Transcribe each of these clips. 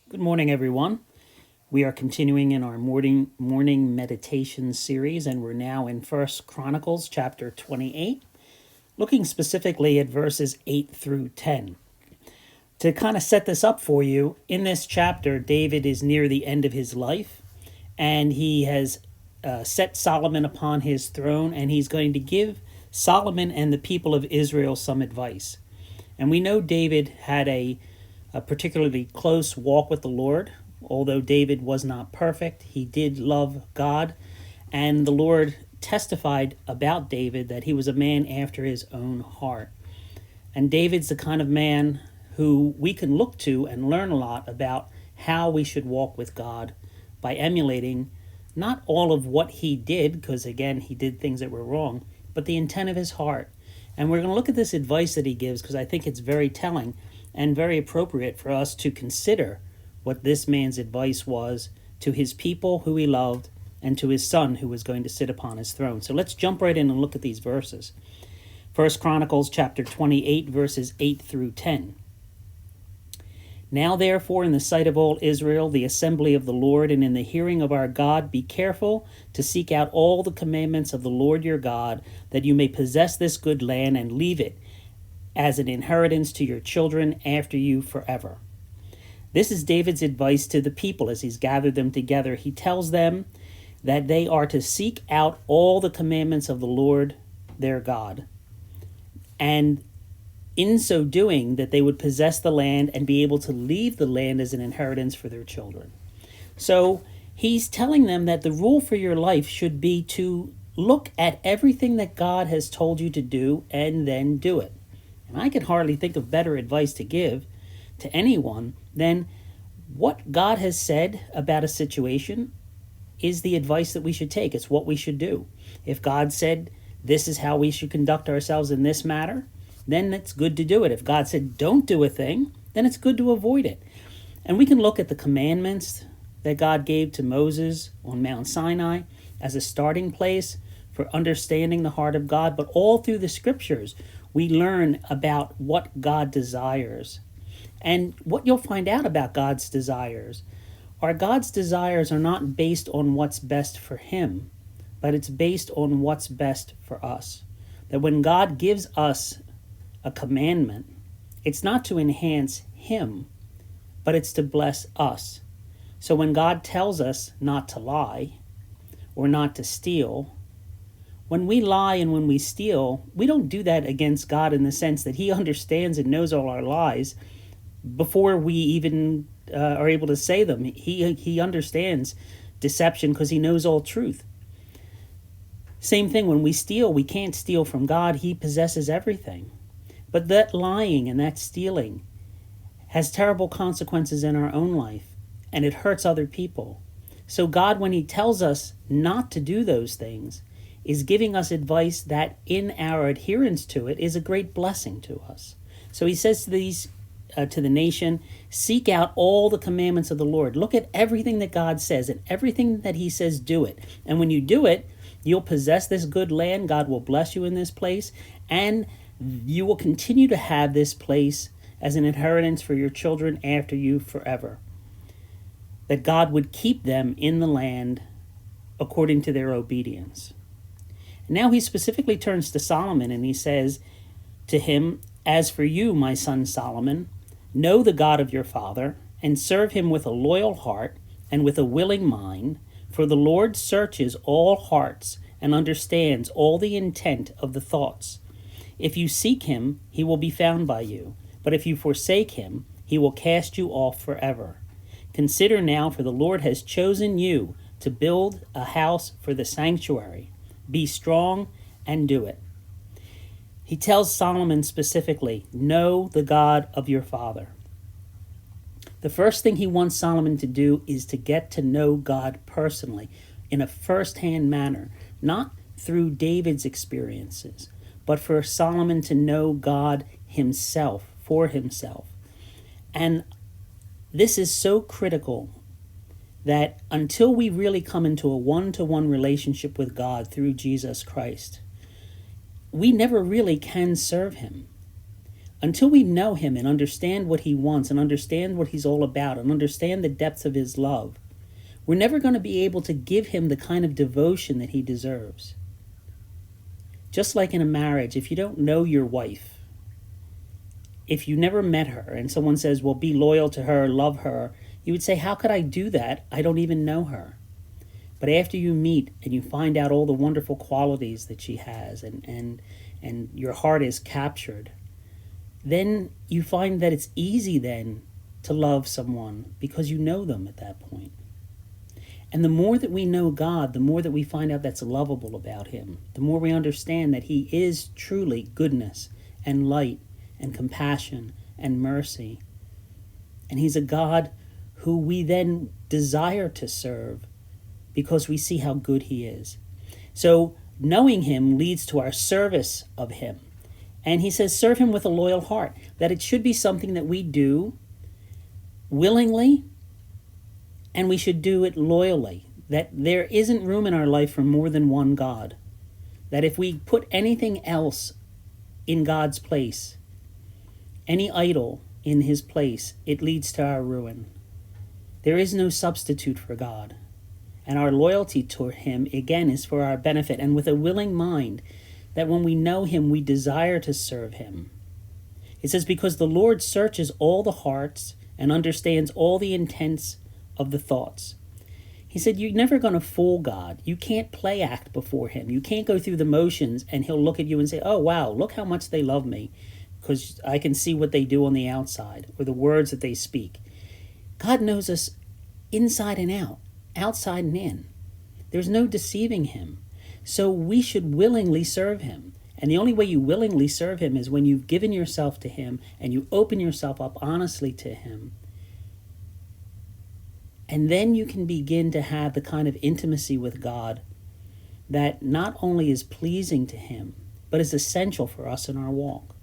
Good morning, everyone. We are continuing in our morning meditation series, and we're now in First Chronicles chapter 28, looking specifically at verses 8 through 10. To kind of set this up for you, in this chapter, David is near the end of his life, and he has set Solomon upon his throne, and he's going to give Solomon and the people of Israel some advice. And we know David had a particularly close walk with the Lord. Although David was not perfect, he did love God, and the Lord testified about David that he was a man after his own heart. And David's the kind of man who we can look to and learn a lot about how we should walk with God by emulating not all of what he did, because again, he did things that were wrong, but the intent of his heart. And we're going to look at this advice that he gives because I think it's very telling and very appropriate for us to consider what this man's advice was to his people who he loved and to his son who was going to sit upon his throne. So let's jump right in and look at these verses. First Chronicles chapter 28, verses 8 through 10. Now therefore, in the sight of all Israel, the assembly of the Lord, and in the hearing of our God, be careful to seek out all the commandments of the Lord your God, that you may possess this good land and leave it as an inheritance to your children after you forever. This is David's advice to the people as he's gathered them together. He tells them that they are to seek out all the commandments of the Lord their God, and in so doing that they would possess the land and be able to leave the land as an inheritance for their children. So he's telling them that the rule for your life should be to look at everything that God has told you to do and then do it. And I can hardly think of better advice to give to anyone than what God has said about a situation is the advice that we should take. It's what we should do. If God said this is how we should conduct ourselves in this matter, then it's good to do it. If God said don't do a thing, then it's good to avoid it. And we can look at the commandments that God gave to Moses on Mount Sinai as a starting place for understanding the heart of God, but all through the scriptures we learn about what God desires. And what you'll find out about God's desires are not based on what's best for him, but it's based on what's best for us. That when God gives us a commandment, it's not to enhance him, but it's to bless us. So when God tells us not to lie or not to steal, when we lie and when we steal, we don't do that against God in the sense that he understands and knows all our lies before we even are able to say them. He understands deception because he knows all truth. Same thing when we steal, we can't steal from God. He possesses everything. But that lying and that stealing has terrible consequences in our own life, and it hurts other people. So God, when he tells us not to do those things, is giving us advice that in our adherence to it is a great blessing to us. So he says to the nation, seek out all the commandments of the Lord. Look at everything that God says, and everything that he says, do it. And when you do it, you'll possess this good land. God will bless you in this place, and you will continue to have this place as an inheritance for your children after you forever. That God would keep them in the land according to their obedience. Now he specifically turns to Solomon and he says to him, as for you, my son Solomon, know the God of your father and serve him with a loyal heart and with a willing mind, for the Lord searches all hearts and understands all the intent of the thoughts. If you seek him, he will be found by you, but if you forsake him, he will cast you off forever. Consider now, for the Lord has chosen you to build a house for the sanctuary. Be strong and do it. He tells Solomon specifically, know the God of your father. The first thing he wants Solomon to do is to get to know God personally in a first-hand manner, not through David's experiences, but for Solomon to know God himself, for himself. And this is so critical that until we really come into a one-to-one relationship with God through Jesus Christ, we never really can serve him. Until we know him and understand what he wants and understand what he's all about and understand the depths of his love, we're never going to be able to give him the kind of devotion that he deserves. Just like in a marriage, if you don't know your wife, if you never met her and someone says, well, be loyal to her, love her, you would say, how could I do that? I don't even know her. But after you meet and you find out all the wonderful qualities that she has and your heart is captured, then you find that it's easy then to love someone because you know them at that point. And the more that we know God, the more that we find out that's lovable about him, the more we understand that he is truly goodness and light and compassion and mercy. And he's a God who we then desire to serve because we see how good he is. So knowing him leads to our service of him. And he says, serve him with a loyal heart, that it should be something that we do willingly, and we should do it loyally, that there isn't room in our life for more than one God, that if we put anything else in God's place, any idol in his place, it leads to our ruin. There is no substitute for God, and our loyalty to him, again, is for our benefit, and with a willing mind, that when we know him, we desire to serve him. It says, because the Lord searches all the hearts and understands all the intents of the thoughts. He said, you're never going to fool God. You can't play act before him. You can't go through the motions and he'll look at you and say, oh, wow, look how much they love me because I can see what they do on the outside or the words that they speak. God knows us inside and out, outside and in. There's no deceiving him. So we should willingly serve him. And the only way you willingly serve him is when you've given yourself to him and you open yourself up honestly to him. And then you can begin to have the kind of intimacy with God that not only is pleasing to him, but is essential for us in our walk.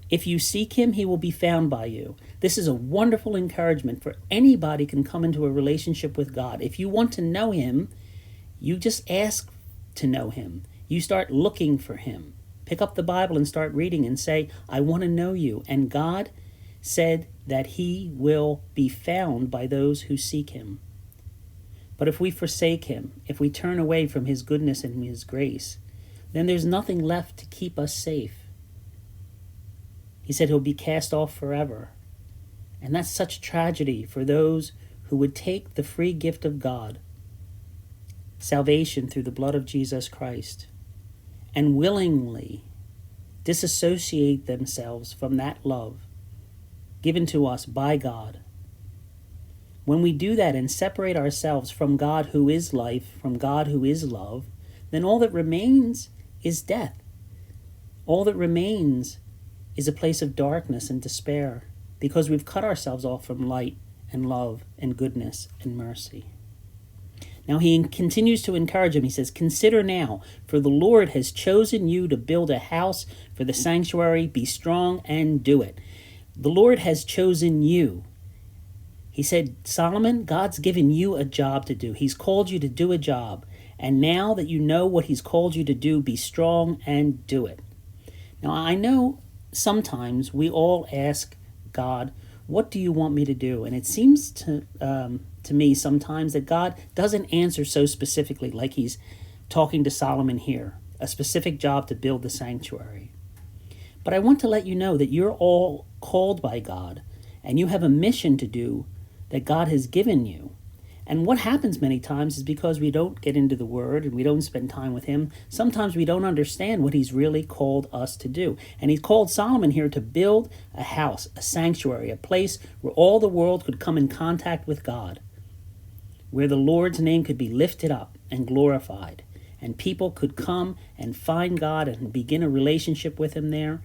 If you seek him, he will be found by you. This is a wonderful encouragement for anybody can come into a relationship with God. If you want to know him, you just ask to know him. You start looking for him. Pick up the Bible and start reading and say, I want to know you. And God said that he will be found by those who seek him. But if we forsake him, if we turn away from his goodness and his grace, then there's nothing left to keep us safe. He said he'll be cast off forever. And that's such tragedy for those who would take the free gift of God, salvation through the blood of Jesus Christ, and willingly disassociate themselves from that love given to us by God. When we do that and separate ourselves from God who is life, from God who is love, then all that remains is death. All that remains is a place of darkness and despair because we've cut ourselves off from light and love and goodness and mercy. Now he continues to encourage him. He says, consider now, for the Lord has chosen you to build a house for the sanctuary. Be strong and do it. The Lord has chosen you. He said, Solomon, God's given you a job to do. He's called you to do a job. And now that you know what he's called you to do, be strong and do it. Now, I know sometimes we all ask God, what do you want me to do? And it seems to me sometimes that God doesn't answer so specifically, like he's talking to Solomon here, a specific job to build the sanctuary. But I want to let you know that you're all called by God, and you have a mission to do that God has given you. And what happens many times is because we don't get into the Word and we don't spend time with him, sometimes we don't understand what he's really called us to do. And he's called Solomon here to build a house, a sanctuary, a place where all the world could come in contact with God, where the Lord's name could be lifted up and glorified, and people could come and find God and begin a relationship with him there,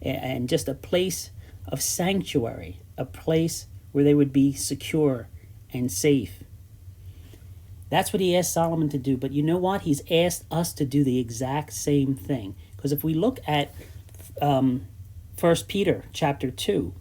and just a place of sanctuary, a place where they would be secure and safe. That's what he asked Solomon to do. But you know what? He's asked us to do the exact same thing. Because if we look at 1 Peter chapter 2,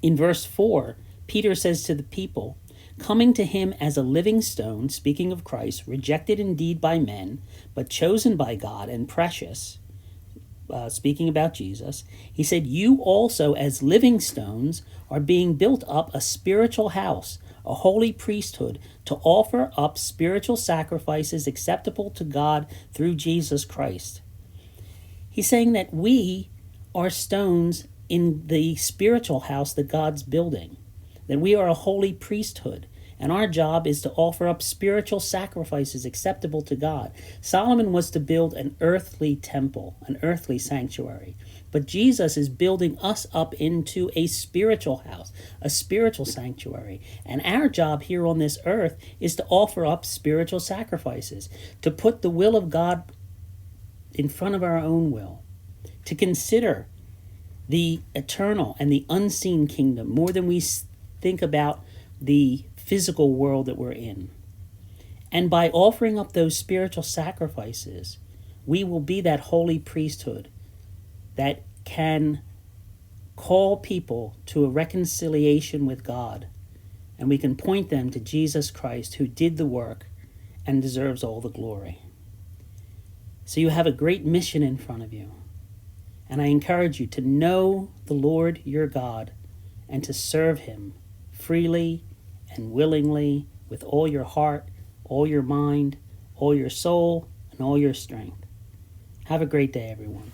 in verse 4, Peter says to the people, coming to him as a living stone, speaking of Christ, rejected indeed by men, but chosen by God and precious. speaking about Jesus, he said, "You also, as living stones, are being built up a spiritual house, a holy priesthood, to offer up spiritual sacrifices acceptable to God through Jesus Christ." He's saying that we are stones in the spiritual house that God's building, that we are a holy priesthood, and our job is to offer up spiritual sacrifices acceptable to God. Solomon was to build an earthly temple, an earthly sanctuary. But Jesus is building us up into a spiritual house, a spiritual sanctuary. And our job here on this earth is to offer up spiritual sacrifices, to put the will of God in front of our own will, to consider the eternal and the unseen kingdom more than we think about the physical world that we're in. And by offering up those spiritual sacrifices, we will be that holy priesthood that can call people to a reconciliation with God. And we can point them to Jesus Christ, who did the work and deserves all the glory. So you have a great mission in front of you. And I encourage you to know the Lord your God and to serve him freely and willingly with all your heart, all your mind, all your soul, and all your strength. Have a great day, everyone.